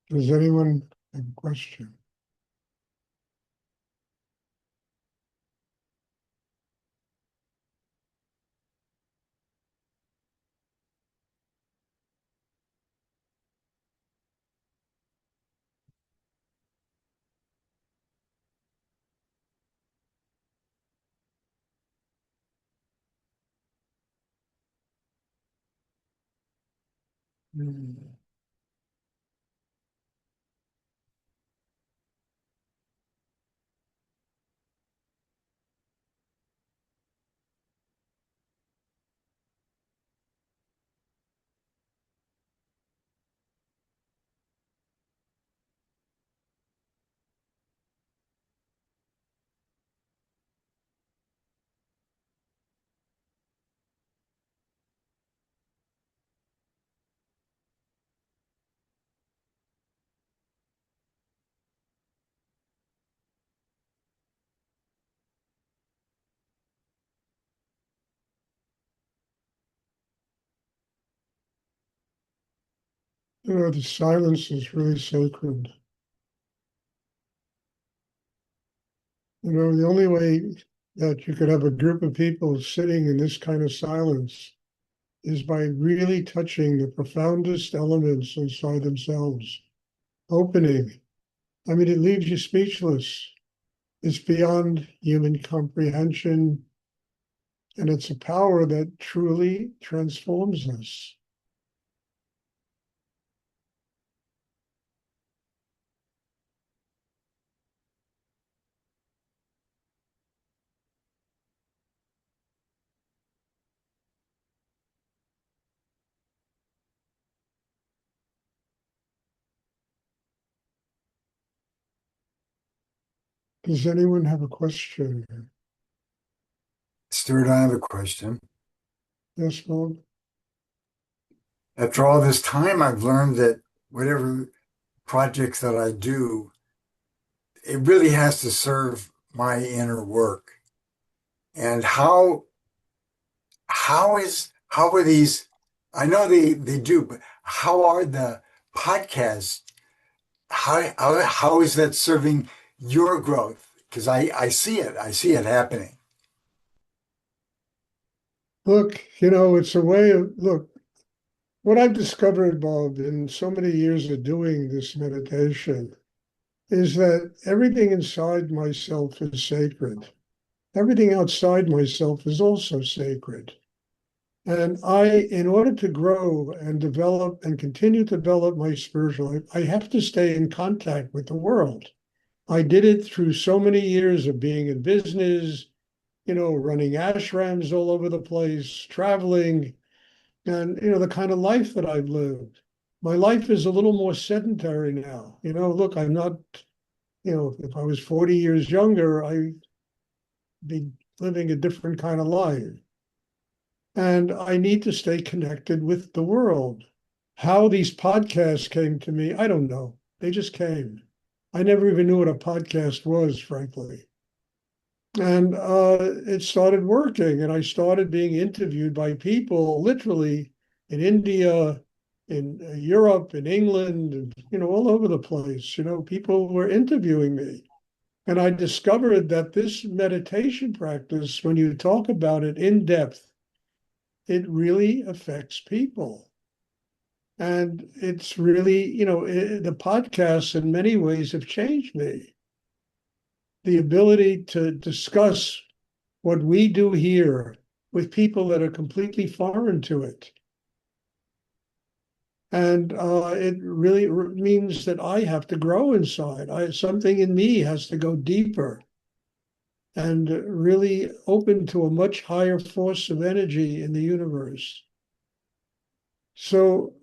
Does anyone have a question? Hmm. The silence is really sacred. The only way that you could have a group of people sitting in this kind of silence is by really touching the profoundest elements inside themselves, opening. I mean, it leaves you speechless. It's beyond human comprehension, and it's a power that truly transforms us. Does anyone have a question? Stuart, I have a question. Yes, Bob? After all this time, I've learned that whatever projects that I do, it really has to serve my inner work. And how are these? I know they do, but how are the podcasts? How is that serving your growth? Because I see it. I see it happening. Look, it's a way of, look, what I've discovered, Bob, in so many years of doing this meditation is that everything inside myself is sacred. Everything outside myself is also sacred. And in order to grow and develop and continue to develop my spiritual life, I have to stay in contact with the world. I did it through so many years of being in business, running ashrams all over the place, traveling, and, the kind of life that I've lived. My life is a little more sedentary now. Look, I'm not, if I was 40 years younger, I'd be living a different kind of life. And I need to stay connected with the world. How these podcasts came to me, I don't know. They just came. I never even knew what a podcast was, frankly. And it started working, and I started being interviewed by people literally in India, in Europe, in England, and, all over the place. People were interviewing me. And I discovered that this meditation practice, when you talk about it in depth, it really affects people. And it's really, the podcasts in many ways have changed me. The ability to discuss what we do here with people that are completely foreign to it. And it really means that I have to grow inside. Something in me has to go deeper and really open to a much higher force of energy in the universe. So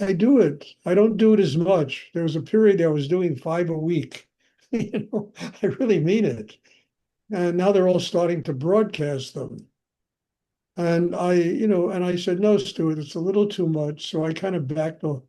I do it. I don't do it as much. There was a period I was doing 5 a week. I really mean it. And now they're all starting to broadcast them. And I said, no, Stuart, it's a little too much. So I kind of backed off.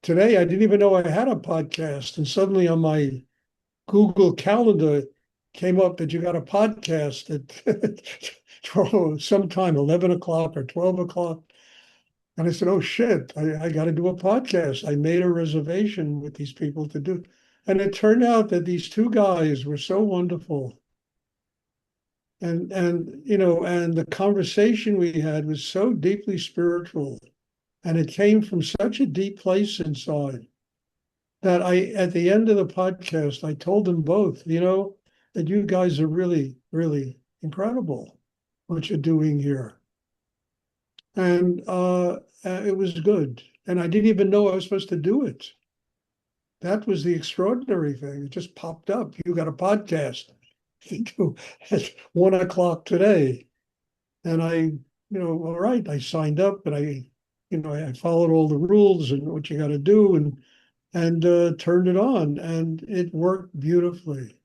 Today, I didn't even know I had a podcast. And suddenly on my Google Calendar came up that you got a podcast at 12, sometime 11 o'clock or 12 o'clock. And I said, oh shit, I got to do a podcast. I made a reservation with these people to do. And it turned out that these two guys were so wonderful. And the conversation we had was so deeply spiritual. And it came from such a deep place inside that at the end of the podcast, I told them both, that you guys are really, really incredible what you're doing here. And it was good. And I didn't even know I was supposed to do it. That was the extraordinary thing. It just popped up. You got a podcast at 1 o'clock today. And all right, I signed up and I followed all the rules and what you got to do and turned it on, and it worked beautifully.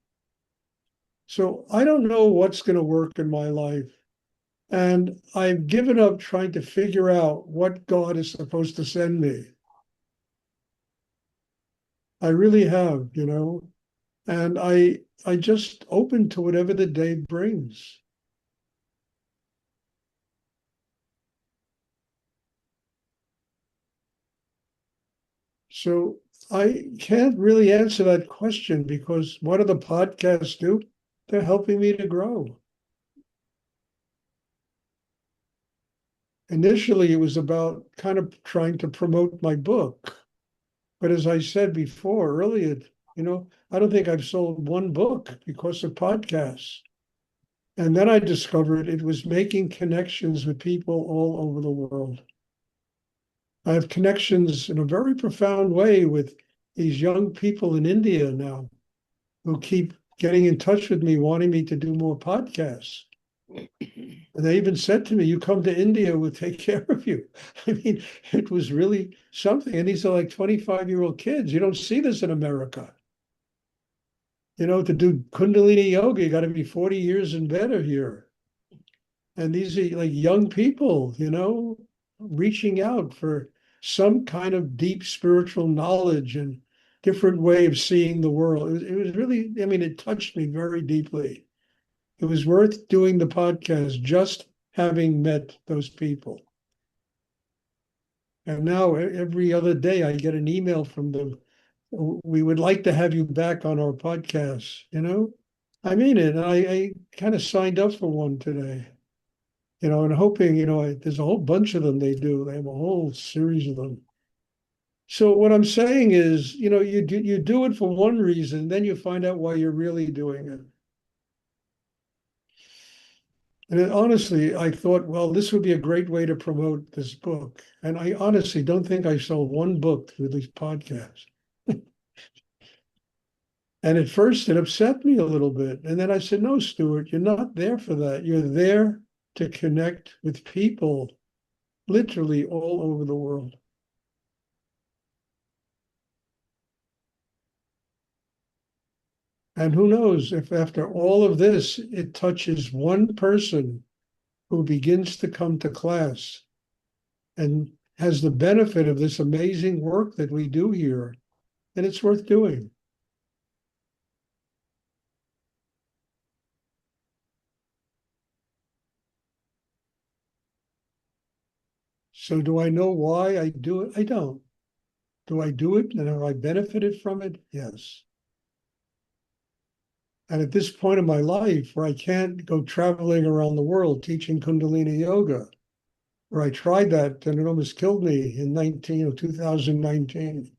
So I don't know what's going to work in my life. And I've given up trying to figure out what God is supposed to send me. I really have. And I just open to whatever the day brings. So I can't really answer that question because what do the podcasts do? They're helping me to grow. Initially, it was about kind of trying to promote my book. But as I said before earlier, I don't think I've sold one book because of podcasts. And then I discovered it was making connections with people all over the world. I have connections in a very profound way with these young people in India now who keep getting in touch with me, wanting me to do more podcasts. And they even said to me, you come to India, we'll take care of you. I mean, it was really something. And these are like 25-year-old kids. You don't see this in America. To do Kundalini yoga, you got to be 40 years and better here. And these are like young people, reaching out for some kind of deep spiritual knowledge and different way of seeing the world. It was really, it touched me very deeply. It was worth doing the podcast just having met those people. And now every other day I get an email from them. We would like to have you back on our podcast. I mean it. And I kind of signed up for one today, and hoping, there's a whole bunch of them they do. They have a whole series of them. So what I'm saying is, you do it for one reason, then you find out why you're really doing it. And then, honestly, I thought, well, this would be a great way to promote this book. And I honestly don't think I sold one book through these podcasts. And at first, it upset me a little bit. And then I said, no, Stuart, you're not there for that. You're there to connect with people literally all over the world. And who knows if after all of this, it touches one person who begins to come to class and has the benefit of this amazing work that we do here, then it's worth doing. So do I know why I do it? I don't. Do I do it and have I benefited from it? Yes. And at this point in my life where I can't go traveling around the world teaching Kundalini yoga, where I tried that and it almost killed me in 2019.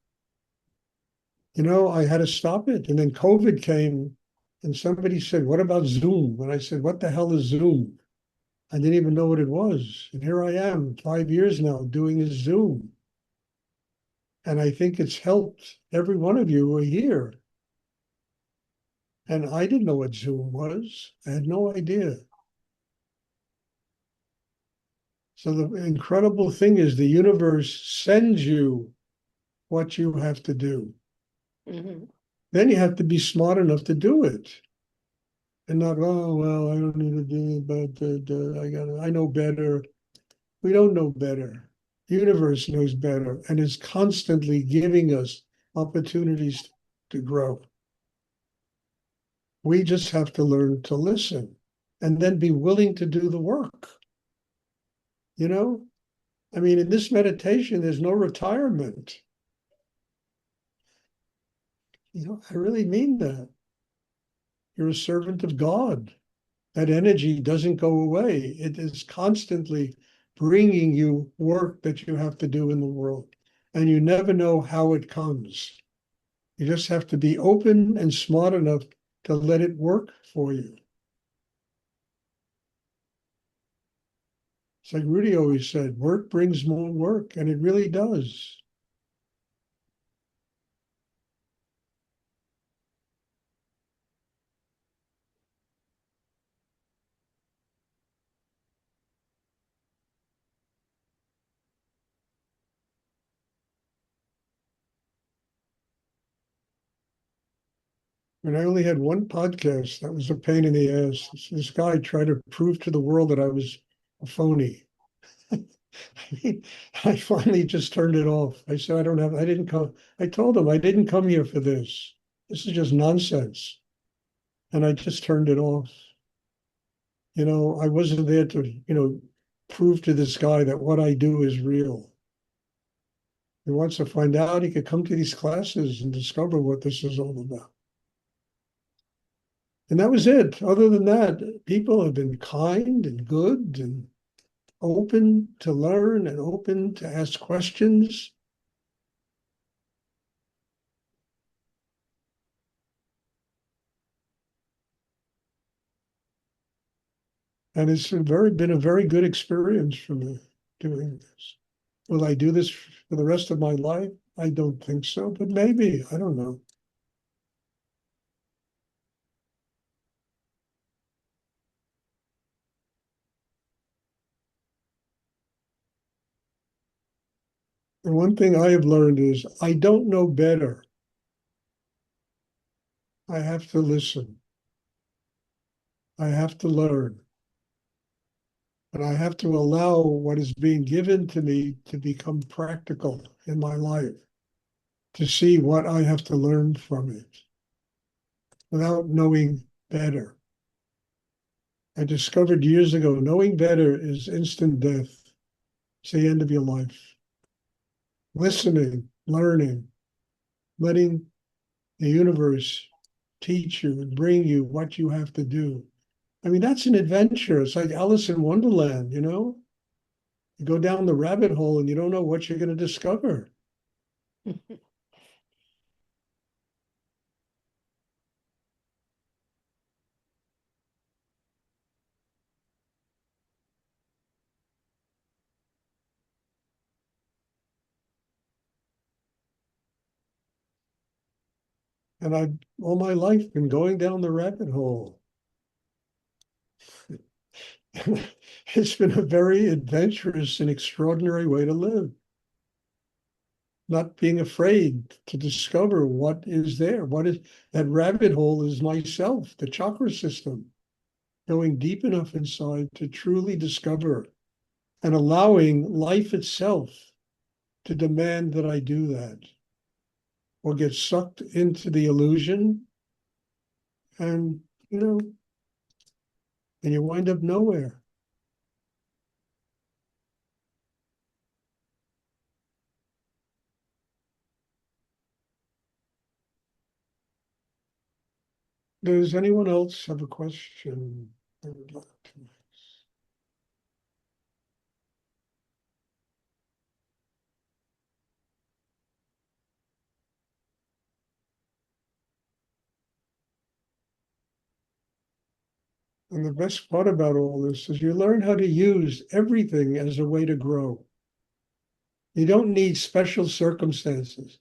I had to stop it. And then COVID came and somebody said, what about Zoom? And I said, what the hell is Zoom? I didn't even know what it was. And here I am, 5 years now, doing this Zoom. And I think it's helped every one of you who are here. And I didn't know what Zoom was. I had no idea. So the incredible thing is the universe sends you what you have to do. Mm-hmm. Then you have to be smart enough to do it. And not, oh, well, I don't need to do it, but I know better. We don't know better. The universe knows better and is constantly giving us opportunities to grow. We just have to learn to listen and then be willing to do the work, you know? I mean, in this meditation, there's no retirement. I really mean that. You're a servant of God. That energy doesn't go away. It is constantly bringing you work that you have to do in the world. And you never know how it comes. You just have to be open and smart enough to let it work for you. It's like Rudy always said, work brings more work, and it really does. And I only had one podcast that was a pain in the ass. This guy tried to prove to the world that I was a phony. I mean, I finally just turned it off. I said, I didn't come. I told him I didn't come here for this. This is just nonsense. And I just turned it off. I wasn't there to prove to this guy that what I do is real. He wants to find out, he could come to these classes and discover what this is all about. And that was it. Other than that, people have been kind and good and open to learn and open to ask questions. And it's been a very good experience for me doing this. Will I do this for the rest of my life? I don't think so, but maybe, I don't know. And one thing I have learned is I don't know better. I have to listen. I have to learn. And I have to allow what is being given to me to become practical in my life, to see what I have to learn from it without knowing better. I discovered years ago, knowing better is instant death. It's the end of your life. Listening, learning, letting the universe teach you and bring you what you have to do. I mean, that's an adventure. It's like Alice in Wonderland, You go down the rabbit hole and you don't know what you're going to discover. And I've all my life been going down the rabbit hole. It's been a very adventurous and extraordinary way to live. Not being afraid to discover what is there. What is that rabbit hole is myself, the chakra system, going deep enough inside to truly discover and allowing life itself to demand that I do that or get sucked into the illusion and, and you wind up nowhere. Does anyone else have a question they would like to ask? And the best part about all this is you learn how to use everything as a way to grow. You don't need special circumstances.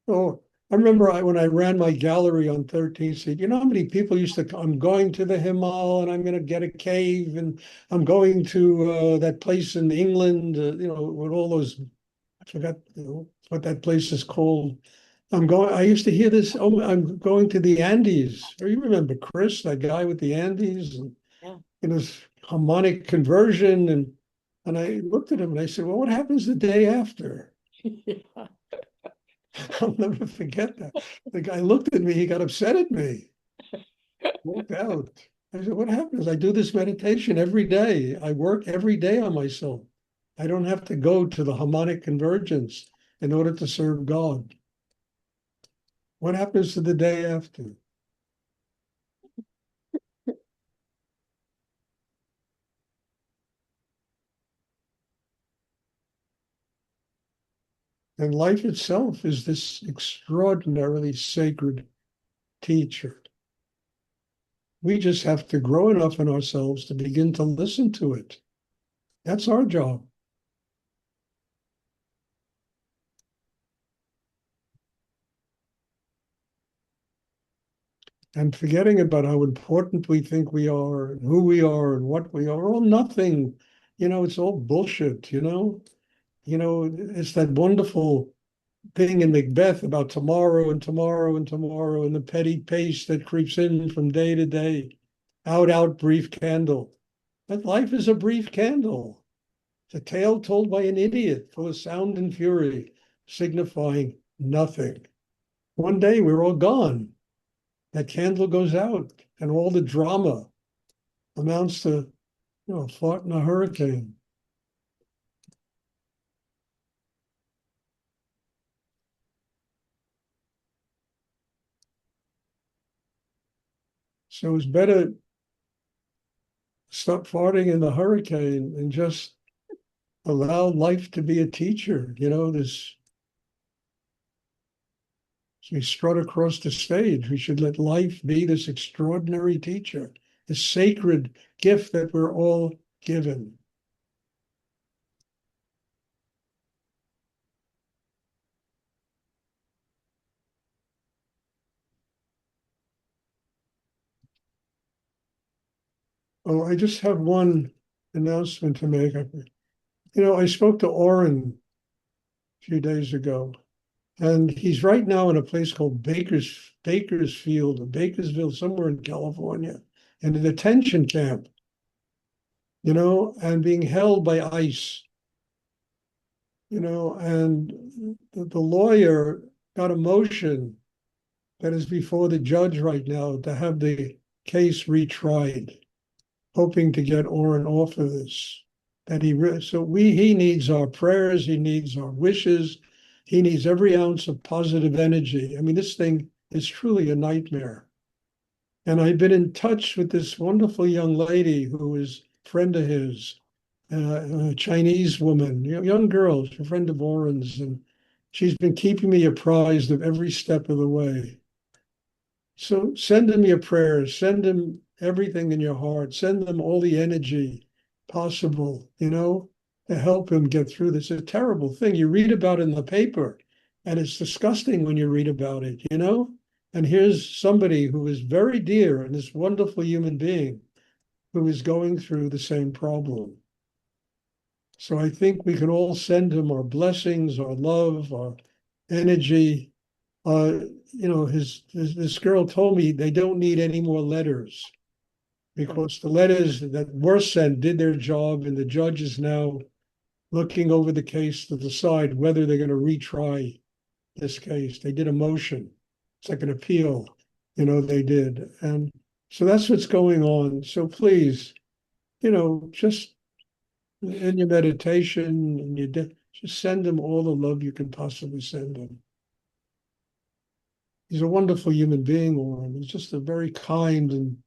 Oh, I remember when I ran my gallery on 13th Street, you know how many people used to, I'm going to the Himal and I'm going to get a cave and I'm going to that place in England, with all those, I forgot what that place is called. I used to hear this, oh, I'm going to the Andes. You remember Chris, that guy with the Andes and Yeah. Harmonic conversion. And I looked at him and I said, well, what happens the day after? Yeah. I'll never forget that. The guy looked at me, he got upset at me, walked out. I said, what happens? I do this meditation every day. I work every day on myself. I don't have to go to the harmonic convergence in order to serve God. What happens to the day after? And life itself is this extraordinarily sacred teacher. We just have to grow enough in ourselves to begin to listen to it. That's our job. And forgetting about how important we think we are and who we are and what we are, all nothing. It's all bullshit, it's that wonderful thing in Macbeth about tomorrow and tomorrow and tomorrow and the petty pace that creeps in from day to day. Out, brief candle. But life is a brief candle. It's a tale told by an idiot, full of sound and fury, signifying nothing. One day we're all gone. That candle goes out, and all the drama amounts to, a fart in a hurricane. So it's better stop farting in the hurricane and just allow life to be a teacher. This as we strut across the stage, we should let life be this extraordinary teacher, this sacred gift that we're all given. Oh, I just have one announcement to make. I spoke to Orrin a few days ago, and he's right now in a place called Bakersfield or Bakersville, somewhere in California, in a detention camp, and being held by ICE, and the lawyer got a motion that is before the judge right now to have the case retried, hoping to get Orrin off of this. He needs our prayers, he needs our wishes, he needs every ounce of positive energy. I mean, this thing is truly a nightmare. And I've been in touch with this wonderful young lady who is a friend of his, a Chinese woman, young girl, she's a friend of Orrin's, and she's been keeping me apprised of every step of the way. So send him your prayers, send him everything in your heart, send them all the energy possible, to help him get through this. It's a terrible thing. You read about it in the paper, and it's disgusting when you read about it. And here's somebody who is very dear and this wonderful human being who is going through the same problem. So I think we can all send him our blessings, our love, our energy. This girl told me they don't need any more letters because the letters that were sent did their job, and the judge is now looking over the case to decide whether they're going to retry this case. They did a motion. It's like an appeal, they did. And so that's what's going on. So please, just in your meditation and just send them all the love you can possibly send them. He's a wonderful human being, Warren. He's just a very kind and,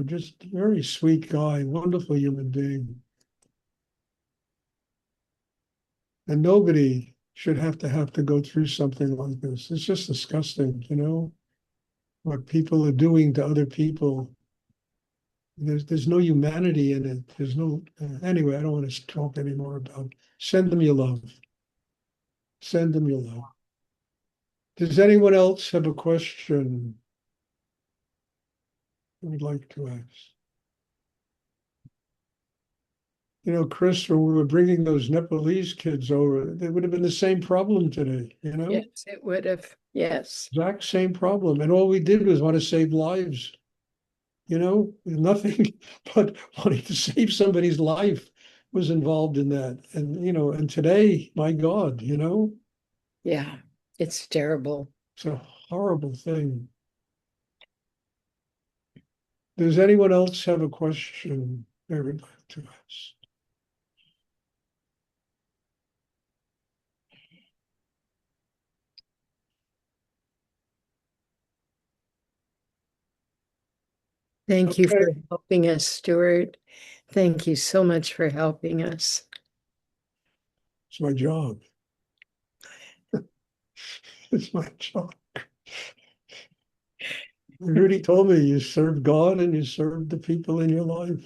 just very sweet guy, wonderful human being. And nobody should have to go through something like this. It's just disgusting, what people are doing to other people. There's no humanity in it. There's no anyway. I don't want to talk anymore about it. Send them your love. Send them your love. Does anyone else have a question we'd like to ask? Chris, when we were bringing those Nepalese kids over, it would have been the same problem today, Yes, it would have. Yes. Exact same problem. And all we did was want to save lives, nothing but wanting to save somebody's life was involved in that. And today, my God, Yeah, it's terrible. it's a horrible thing. Does anyone else have a question they would like to ask? Thank you for Okay. helping us, Stuart. Thank you so much for helping us. It's my job. It's my job. Rudy told me you serve God and you serve the people in your life.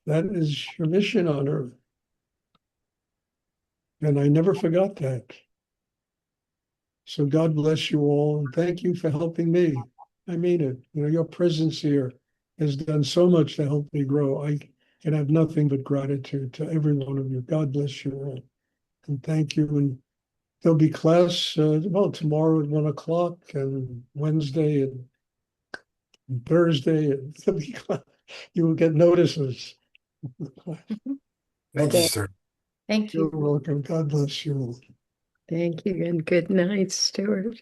That is your mission on earth. And I never forgot that. So God bless you all and thank you for helping me. I mean it. You know, your presence here has done so much to help me grow. I can have nothing but gratitude to every one of you. God bless you all. And thank you. And there'll be class, well, tomorrow at 1 o'clock and Wednesday and Thursday. And there'll be class. You will get notices. Thank you, sir. Thank You're you. welcome. God bless you all. Thank you and good night, Stuart.